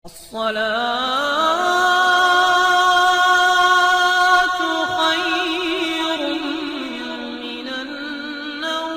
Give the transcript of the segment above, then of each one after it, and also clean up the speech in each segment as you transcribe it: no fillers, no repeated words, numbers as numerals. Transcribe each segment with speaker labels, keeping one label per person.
Speaker 1: الصلاة خير من النوم۔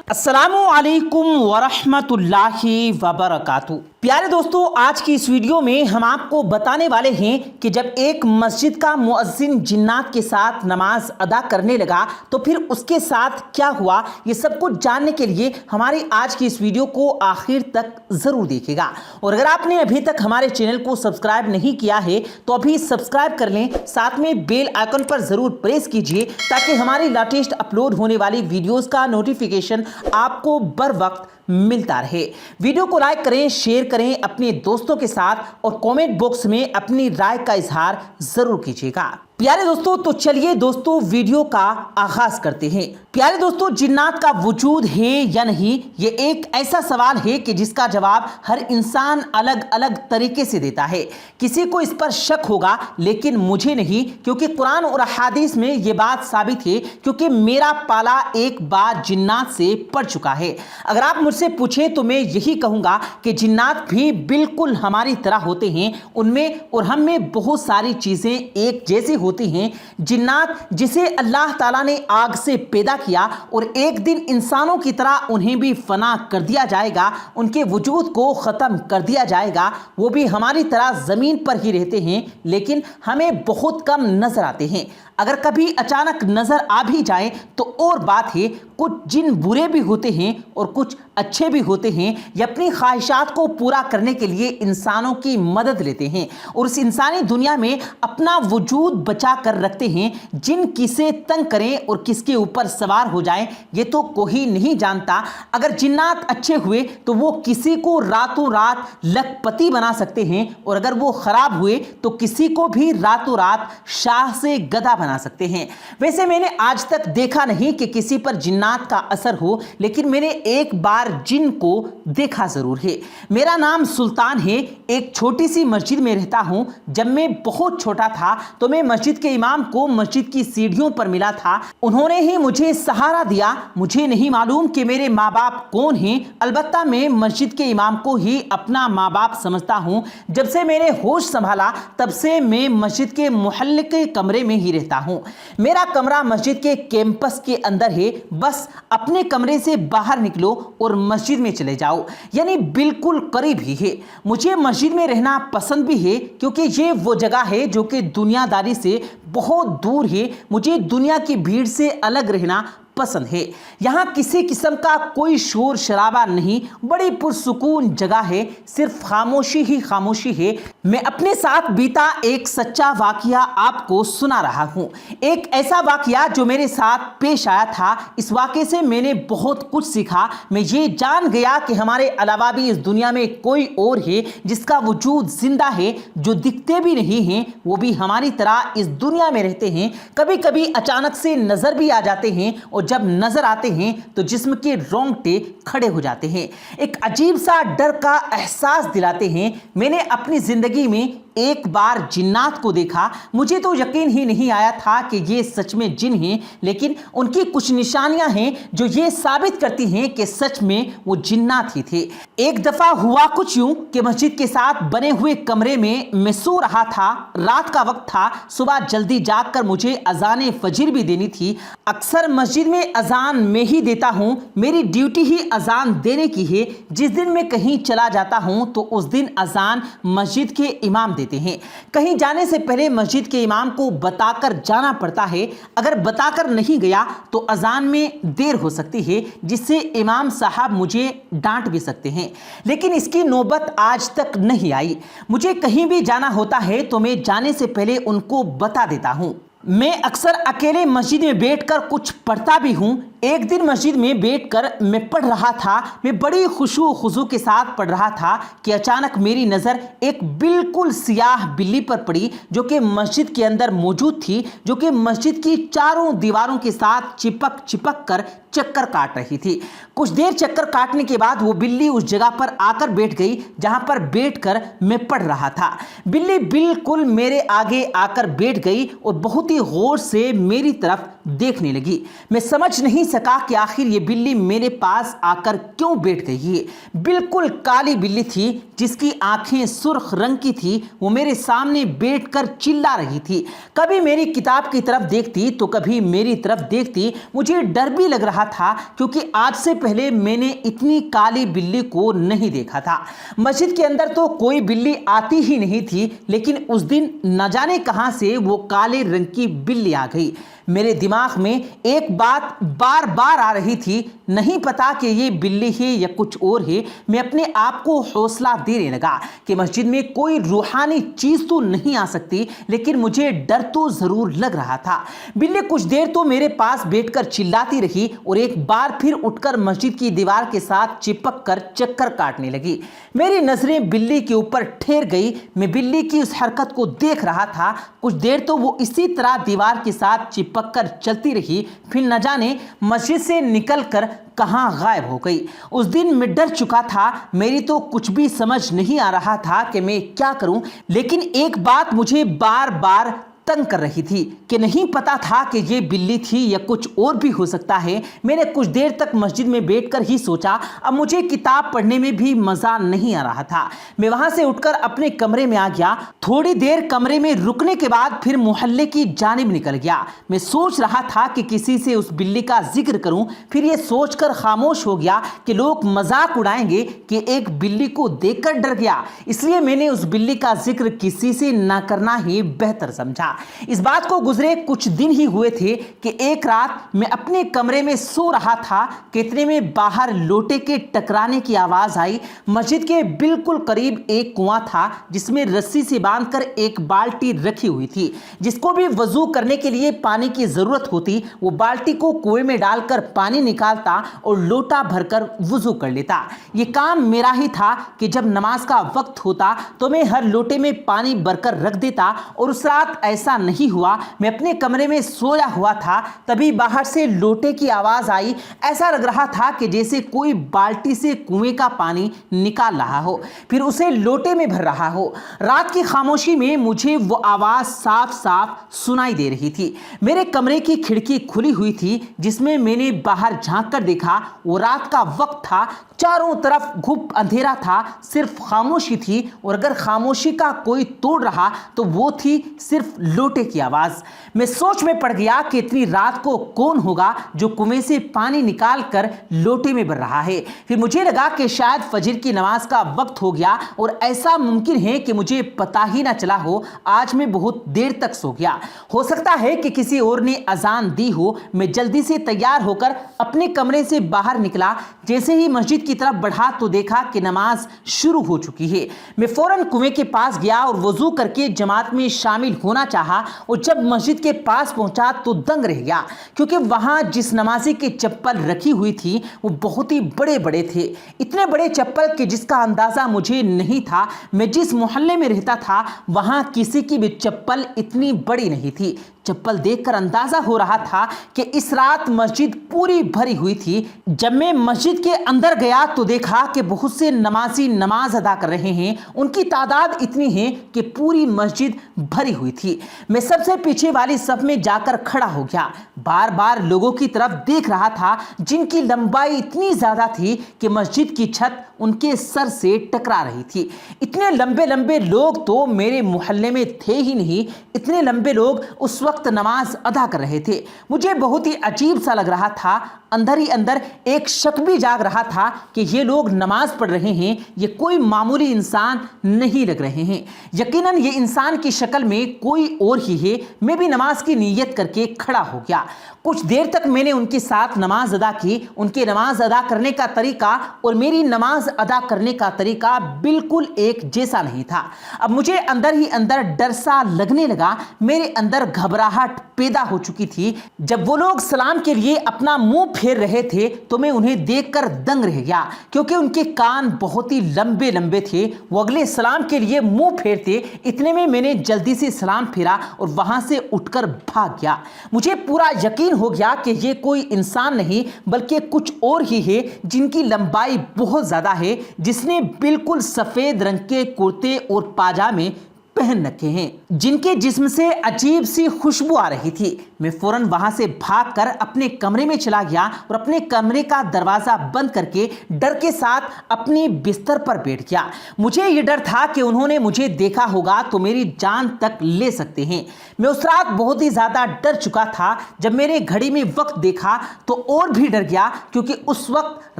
Speaker 2: السلام علیکم ورحمۃ اللہ وبرکاتہ۔ پیارے دوستو، آج کی اس ویڈیو میں ہم آپ کو بتانے والے ہیں کہ جب ایک مسجد کا مؤذن جنات کے ساتھ نماز ادا کرنے لگا تو پھر اس کے ساتھ کیا ہوا، یہ سب کچھ جاننے کے لیے ہماری آج کی اس ویڈیو کو آخر تک ضرور دیکھے گا۔ اور اگر آپ نے ابھی تک ہمارے چینل کو سبسکرائب نہیں کیا ہے تو ابھی سبسکرائب کر لیں، ساتھ میں بیل آئیکن پر ضرور پریس کیجئے تاکہ ہماری لیٹسٹ اپلوڈ ہونے والی ویڈیوز کا نوٹیفیکیشن آپ کو بر وقت ملتا رہے۔ ویڈیو کو لائک کریں، شیئر کریں اپنے دوستوں کے ساتھ اور کومنٹ باکس میں اپنی رائے کا اظہار ضرور کیجیے گا۔ پیارے دوستو، تو چلیے دوستو ویڈیو کا آغاز کرتے ہیں۔ پیارے دوستو، جنات کا وجود ہے یا نہیں، یہ ایک ایسا سوال ہے کہ جس کا جواب ہر انسان الگ الگ طریقے سے دیتا ہے۔ کسی کو اس پر شک ہوگا لیکن مجھے نہیں، کیونکہ قرآن اور احادیث میں یہ بات ثابت ہے، کیونکہ میرا پالا ایک بار جنات سے پڑ چکا ہے۔ اگر آپ مجھ سے پوچھیں تو میں یہی کہوں گا کہ جنات بھی بالکل ہماری طرح ہوتے ہیں، ان میں اور ہم میں بہت ساری چیزیں ایک جیسی ہوتی ہیں۔ جنات جسے اللہ تعالیٰ نے آگ سے پیدا کیا اور ایک دن انسانوں کی طرح انہیں بھی فنا کر دیا جائے گا، ان کے وجود کو ختم کر دیا جائے گا، وہ بھی ہماری طرح زمین پر ہی رہتے ہیں لیکن ہمیں بہت کم نظر آتے ہیں۔ اگر کبھی اچانک نظر آ بھی جائیں تو اور بات ہے۔ کچھ جن برے بھی ہوتے ہیں اور کچھ اچھے بھی ہوتے ہیں، یہ اپنی خواہشات کو پورا کرنے کے لیے انسانوں کی مدد لیتے ہیں اور اس انسانی دنیا میں اپنا وجود بچا کر رکھتے ہیں۔ جن کسے تنگ کریں اور کس کے اوپر سوار ہو جائیں یہ تو کوئی نہیں جانتا۔ اگر جنات اچھے ہوئے تو وہ کسی کو راتوں رات لکھ پتی بنا سکتے ہیں اور اگر وہ خراب ہوئے تو کسی کو بھی راتوں رات شاہ سے گدھا بنا سکتے ہیں۔ ویسے میں نے آج تک دیکھا نہیں کہ کسی پر جنات کا اثر ہو، لیکن میں نے ایک بار جن کو دیکھا ضرور ہے۔ میرا نام سلطان ہے، ایک چھوٹی سی مسجد میں رہتا ہوں۔ جب میں بہت چھوٹا تھا تو میں مسجد کے امام کو مسجد کی سیڑھیوں پر ملا تھا، انہوں نے ہی مجھے سہارا دیا۔ مجھے نہیں معلوم کہ میرے ماں باپ کون ہیں، البتہ میں مسجد کے امام کو ہی اپنا ماں باپ سمجھتا ہوں۔ جب سے میں نے ہوش سنبھالا تب سے میں مسجد کے محلے کے کمرے میں ہی رہتا ہوں۔ میرا کمرہ مسجد کے کیمپس کے اندر ہے، بس اپنے کمرے سے باہر نکلو اور مسجد میں چلے جاؤ، یعنی بالکل قریب ہی ہے۔ مجھے مسجد میں رہنا پسند بھی ہے کیونکہ یہ وہ جگہ ہے جو کہ دنیا داری سے بہت دور ہے۔ مجھے دنیا کی بھیڑ سے الگ رہنا پسند ہے۔ یہاں کسی قسم کا کوئی شور شرابہ نہیں، بڑی پرسکون جگہ ہے، صرف خاموشی ہی خاموشی ہے۔ میں اپنے ساتھ بیتا ایک سچا واقعہ آپ کو سنا رہا ہوں، ایک ایسا واقعہ جو میرے ساتھ پیش آیا تھا۔ اس واقعے سے میں نے بہت کچھ سیکھا۔ میں یہ جان گیا کہ ہمارے علاوہ بھی اس دنیا میں کوئی اور ہے جس کا وجود زندہ ہے، جو دکھتے بھی نہیں ہیں، وہ بھی ہماری طرح اس دنیا میں رہتے ہیں۔ کبھی کبھی اچانک سے نظر بھی آ جاتے ہیں اور جب نظر آتے ہیں تو جسم کے رونگٹے کھڑے ہو جاتے ہیں، ایک عجیب سا ڈر کا احساس دلاتے ہیں۔ میں نے اپنی زندگی میں ایک بار جنات کو دیکھا، مجھے تو یقین ہی نہیں آیا تھا کہ یہ سچ میں جن ہیں، لیکن ان کی کچھ نشانیاں ہیں جو یہ ثابت کرتی ہیں کہ سچ میں وہ جنات ہی تھے۔ ایک دفعہ ہوا کچھ یوں کہ مسجد کے ساتھ بنے ہوئے کمرے میں سو رہا تھا، رات کا وقت تھا، صبح جلدی جاگ کر مجھے اذان فجر بھی دینی تھی۔ اکثر مسجد میں اذان میں ہی دیتا ہوں، میری ڈیوٹی ہی اذان دینے کی ہے۔ جس دن میں کہیں چلا جاتا ہوں تو اس دن اذان مسجد کے امام دیتے ہیں۔ کہیں جانے سے پہلے مسجد کے امام کو بتا کر جانا پڑتا ہے، اگر بتا کر نہیں گیا تو اذان میں دیر ہو سکتی ہے، جس سے امام صاحب مجھے ڈانٹ بھی سکتے ہیں، لیکن اس کی نوبت آج تک نہیں آئی۔ مجھے کہیں بھی جانا ہوتا ہے تو میں جانے سے پہلے ان کو بتا دیتا ہوں۔ میں اکثر اکیلے مسجد میں بیٹھ کر کچھ پڑھتا بھی ہوں۔ ایک دن مسجد میں بیٹھ کر میں پڑھ رہا تھا، میں بڑی خشوع و خضوع کے ساتھ پڑھ رہا تھا کہ اچانک میری نظر ایک بالکل سیاہ بلی پر پڑی جو کہ مسجد کے اندر موجود تھی، جو کہ مسجد کی چاروں دیواروں کے ساتھ چپک چپک کر چکر کاٹ رہی تھی۔ کچھ دیر چکر کاٹنے کے بعد وہ بلی اس جگہ پر آ کر بیٹھ گئی جہاں پر بیٹھ کر میں پڑھ رہا تھا۔ بلی بالکل میرے آگے آ کر بیٹھ گئی اور بہت ہی غور سے میری طرف دیکھنے لگی۔ میں سمجھ نہیں سکا کہ آخر یہ بلی میرے پاس آ کر کیوں بیٹھ گئی ہے۔ بالکل کالی بلی تھی جس کی آنکھیں سرخ رنگ کی تھی، وہ میرے سامنے بیٹھ کر چلا رہی تھی۔ کبھی میری کتاب کی طرف دیکھتی تو کبھی میری طرف دیکھتی۔ مجھے ڈر بھی لگ رہا تھا کیونکہ آج سے پہلے میں نے اتنی کالی بلی کو نہیں دیکھا تھا۔ مسجد کے اندر تو کوئی بلی آتی ہی نہیں تھی، لیکن اس دن نہ جانے کہاں سے وہ کالے رنگ کی بلی آ گئی۔ میرے دماغ میں ایک بات بار بار آ رہی تھی، نہیں پتا کہ یہ بلی ہے یا کچھ اور ہے۔ میں اپنے آپ کو حوصلہ دینے لگا کہ مسجد میں کوئی روحانی چیز تو نہیں آ سکتی، لیکن مجھے ڈر تو ضرور لگ رہا تھا۔ بلی کچھ دیر تو میرے پاس بیٹھ کر چلاتی رہی اور ایک بار پھر اٹھ کر مسجد کی دیوار کے ساتھ چپک کر چکر کاٹنے لگی۔ میری نظریں بلی کے اوپر ٹھہر گئی۔ میں بلی کی اس حرکت کو دیکھ رہا تھا۔ کچھ دیر تو وہ اسی طرح دیوار کے ساتھ چپک کر چلتی رہی، پھر نہ جانے مسجد سے نکل کر کہاں غائب ہو گئی۔ اس دن میں ڈر چکا تھا، میری تو کچھ بھی سمجھ نہیں آ رہا تھا کہ میں کیا کروں، لیکن ایک بات مجھے بار بار تنگ کر رہی تھی کہ نہیں پتا تھا کہ یہ بلی تھی یا کچھ اور بھی ہو سکتا ہے۔ میں نے کچھ دیر تک مسجد میں بیٹھ کر ہی سوچا اب مجھے کتاب پڑھنے میں بھی مزہ نہیں آ رہا تھا۔ میں وہاں سے اٹھ کر اپنے کمرے میں آ گیا۔ تھوڑی دیر کمرے میں رکنے کے بعد پھر محلے کی جانب نکل گیا۔ میں سوچ رہا تھا کہ کسی سے اس بلی کا ذکر کروں، پھر یہ سوچ کر خاموش ہو گیا کہ لوگ مذاق اڑائیں گے کہ ایک بلی کو دیکھ کر ڈر گیا، اس لیے میں نے اس بلی کا ذکر کسی سے نہ کرنا ہی بہتر سمجھا۔ اس بات کو گزرے کچھ دن ہی ہوئے تھے کہ ایک رات میں اپنے کمرے میں سو رہا تھا کہ اتنے میں باہر لوٹے کے ٹکرانے کی آواز آئی۔ مسجد کے بالکل قریب ایک کنواں تھا جس میں رسی سے باندھ کر ایک بالٹی رکھی ہوئی تھی۔ جس کو بھی وضو کرنے کے لیے پانی کی ضرورت ہوتی وہ بالٹی کو کنویں میں ڈال کر پانی نکالتا اور لوٹا بھر کر وضو کر لیتا۔ یہ کام میرا ہی تھا کہ جب نماز کا وقت ہوتا تو میں ہر لوٹے میں پانی بھر کر رکھ دیتا، اور اس رات ایسا نہیں ہوا۔ میں اپنے کمرے میں سویا ہوا تھا، تبھی باہر سے لوٹے کی آواز آئی۔ ایسا لگ رہا تھا کہ جیسے کوئی بالٹی سے کنویں کا پانی نکال رہا ہو، پھر اسے لوٹے میں بھر رہا ہو۔ رات کی خاموشی میں مجھے وہ آواز صاف صاف سنائی دے رہی تھی۔ میرے کمرے کی کھڑکی کھلی ہوئی تھی جس میں میں نے باہر جھانک کر دیکھا۔ وہ رات کا وقت تھا، چاروں طرف گھپ اندھیرا تھا، صرف خاموشی تھی، اور اگر خاموشی کا کوئی توڑ رہا تو وہ تھی صرف لوٹے کی آواز۔ میں سوچ میں پڑ گیا کہ اتنی رات کو کون ہوگا جو کنویں سے پانی نکال کر لوٹے میں بھر رہا ہے۔ پھر مجھے لگا کہ شاید فجر کی نماز کا وقت ہو گیا، اور ایسا ممکن ہے کہ مجھے پتہ ہی نہ چلا ہو۔ آج میں بہت دیر تک سو گیا، ہو سکتا ہے کہ کسی اور نے اذان دی ہو۔ میں جلدی سے تیار ہو کر اپنے کمرے سے باہر نکلا۔ جیسے ہی مسجد کی طرف بڑھا تو دیکھا کہ نماز شروع ہو چکی ہے۔ میں فوراً کنویں کے پاس گیا اور وضو کر کے جماعت میں شامل ہونا چاہا، اور جب مسجد کے پاس پہنچا تو دنگ رہ گیا، کیونکہ وہاں جس نمازی کی چپل رکھی ہوئی تھی وہ بہت ہی بڑے بڑے تھے۔ اتنے بڑے چپل کہ جس کا اندازہ مجھے نہیں تھا۔ میں جس محلے میں رہتا تھا وہاں کسی کی بھی چپل اتنی بڑی نہیں تھی۔ چپل دیکھ کر اندازہ ہو رہا تھا کہ اس رات مسجد پوری بھری ہوئی تھی۔ جب میں مسجد کے اندر گیا تو دیکھا کہ بہت سے نمازی نماز ادا کر رہے ہیں۔ ان کی تعداد اتنی ہے کہ پوری مسجد بھری ہوئی تھی۔ میں سب سے پیچھے والی صف میں جا کر کھڑا ہو گیا، بار بار لوگوں کی طرف دیکھ رہا تھا جن کی لمبائی اتنی زیادہ تھی کہ مسجد کی چھت ان کے سر سے ٹکرا رہی تھی۔ اتنے لمبے لمبے لوگ تو میرے محلے میں تھے ہی نہیں۔ اتنے لمبے لوگ اس وقت نماز ادا کر رہے تھے۔ مجھے بہت ہی عجیب سا لگ رہا تھا۔ اندر ہی اندر ایک شک بھی جاگ رہا تھا کہ یہ لوگ نماز پڑھ رہے ہیں، یہ کوئی معمولی انسان نہیں لگ رہے ہیں۔ یقیناً یہ انسان کی شکل میں کوئی اور ہی ہے۔ میں بھی نماز کی نیت کر کے کھڑا ہو گیا۔ کچھ دیر تک میں نے ان کے ساتھ نماز ادا کی۔ ان کے نماز ادا کرنے کا طریقہ اور میری نماز ادا کرنے کا طریقہ بالکل ایک جیسا نہیں تھا۔ اب مجھے اندر ہی اندر ڈر سا لگنے لگا۔ میرے اندر گھبراہٹ پیدا ہو چکی تھی۔ جب وہ لوگ سلام کے لیے اپنا منہ پھیر رہے تھے تو میں انہیں دیکھ کر دنگ رہ گیا، کیونکہ ان کے کان بہت ہی لمبے لمبے تھے۔ وہ اگلے سلام کے لیے منہ پھیرتے، اتنے میں نے جلدی سے سلام پھیرا اور وہاں سے اٹھ کر بھاگ گیا۔ مجھے پورا یقین ہو گیا کہ یہ کوئی انسان نہیں بلکہ کچھ اور ہی ہے جن کی لمبائی بہت زیادہ ہے، جس نے بالکل سفید رنگ کے کرتے اور پاجامے پہن رکھے ہیں جن کے جسم سے عجیب سی خوشبو آ رہی تھی۔ میں فوراً وہاں سے بھاگ کر اپنے کمرے میں چلا گیا اور اپنے کمرے کا دروازہ بند کر کے ڈر کے ساتھ اپنی بستر پر بیٹھ گیا۔ مجھے یہ ڈر تھا کہ انہوں نے مجھے دیکھا ہوگا تو میری جان تک لے سکتے ہیں۔ میں اس رات بہت ہی زیادہ ڈر چکا تھا۔ جب میں نے گھڑی میں وقت دیکھا تو اور بھی ڈر گیا کیونکہ اس وقت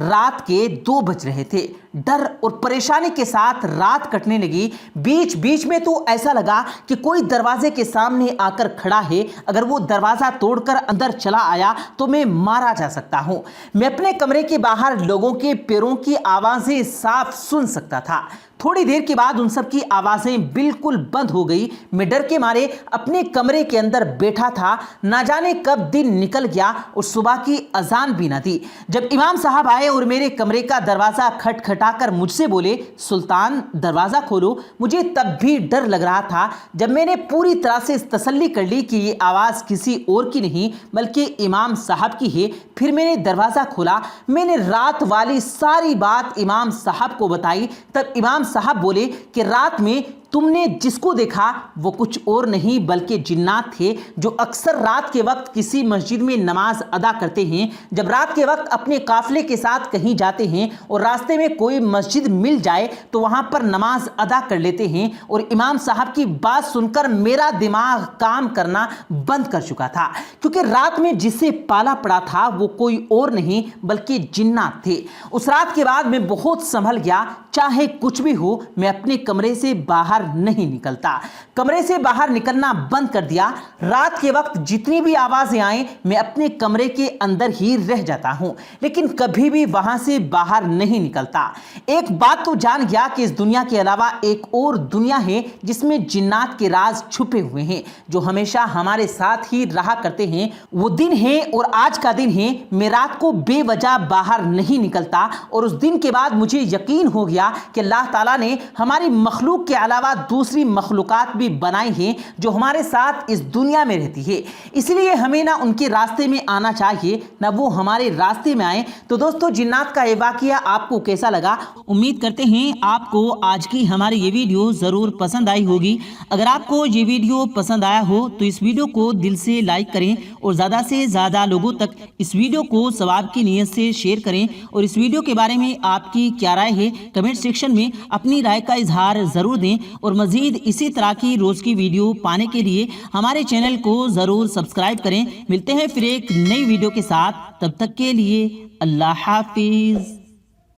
Speaker 2: رات کے 2 بج رہے تھے۔ ڈر اور پریشانی کے ساتھ رات کٹنے لگی۔ بیچ بیچ میں تو ایسا لگا کہ کوئی دروازے کے سامنے آ کر کھڑا ہے، اگر وہ دروازہ توڑ کر اندر چلا آیا تو میں مارا جا سکتا ہوں۔ میں اپنے کمرے کے باہر لوگوں کے پیروں کی آوازیں صاف سن سکتا تھا۔ تھوڑی دیر کے بعد ان سب کی آوازیں بالکل بند ہو گئی۔ میں ڈر کے مارے اپنے کمرے کے اندر بیٹھا تھا۔ نہ جانے کب دن نکل گیا اور صبح کی اذان بھی نہ دی۔ جب امام صاحب آئے اور میرے کمرے کا دروازہ کھٹکھٹا کر مجھ سے بولے، سلطان دروازہ کھولو، مجھے تب بھی ڈر لگ رہا تھا۔ جب میں نے پوری طرح سے تسلی کر لی کہ یہ آواز کسی اور کی نہیں بلکہ امام صاحب کی ہے، پھر میں نے دروازہ کھولا۔ میں نے رات والی ساری بات امام صاحب کو بتائی۔ تب امام صاحب بولے کہ رات میں تم نے جس کو دیکھا وہ کچھ اور نہیں بلکہ جنات تھے جو اکثر رات کے وقت کسی مسجد میں نماز ادا کرتے ہیں۔ جب رات کے وقت اپنے قافلے کے ساتھ کہیں جاتے ہیں اور راستے میں کوئی مسجد مل جائے تو وہاں پر نماز ادا کر لیتے ہیں۔ اور امام صاحب کی بات سن کر میرا دماغ کام کرنا بند کر چکا تھا کیونکہ رات میں جس سے پالا پڑا تھا وہ کوئی اور نہیں بلکہ جنات تھے۔ اس رات کے بعد میں بہت سنبھل گیا۔ چاہے کچھ بھی ہو میں اپنے کمرے سے باہر نہیں نکلتا۔ کمرے سے باہر نکلنا بند کر دیا۔ رات کے وقت جتنی بھی آوازیں آئیں میں اپنے کمرے کے اندر ہی رہ جاتا ہوں لیکن کبھی بھی وہاں سے باہر نہیں نکلتا۔ ایک بات تو جان گیا کہ اس دنیا کے علاوہ ایک اور دنیا ہے جس میں جنات کے راز چھپے ہوئے ہیں جو ہمیشہ ہمارے ساتھ ہی رہا کرتے ہیں۔ وہ دن ہے اور آج کا دن ہے۔ میں رات کو بے وجہ باہر نہیں نکلتا اور اس دن کے بعد مجھے یقین ہو گیا کہ اللہ تعالیٰ نے ہماری مخلوق کے علاوہ دوسری مخلوقات بھی بنائی ہیں جو ہمارے ساتھ اس دنیا میں رہتی ہے، اس لیے ہمیں نہ ان کے راستے میں آنا چاہیے نہ وہ ہمارے راستے میں آئیں۔ تو دوستو جنات کا یہ واقعہ آپ کو کیسا لگا؟ امید کرتے ہیں آپ کو آج کی ہماری یہ ویڈیو ضرور پسند آئی ہوگی۔ اگر آپ کو یہ ویڈیو پسند آیا ہو تو اس ویڈیو کو دل سے لائک کریں اور زیادہ سے زیادہ لوگوں تک اس ویڈیو کو ثواب کی نیت سے شیئر کریں اور اس ویڈیو کے بارے میں آپ کی کیا رائے ہے کمنٹ سیکشن میں اپنی رائے کا اظہار ضرور دیں اور مزید اسی طرح کی روز کی ویڈیو پانے کے لیے ہمارے چینل کو ضرور سبسکرائب کریں۔ ملتے ہیں پھر ایک نئی ویڈیو کے ساتھ، تب تک کے لیے اللہ حافظ۔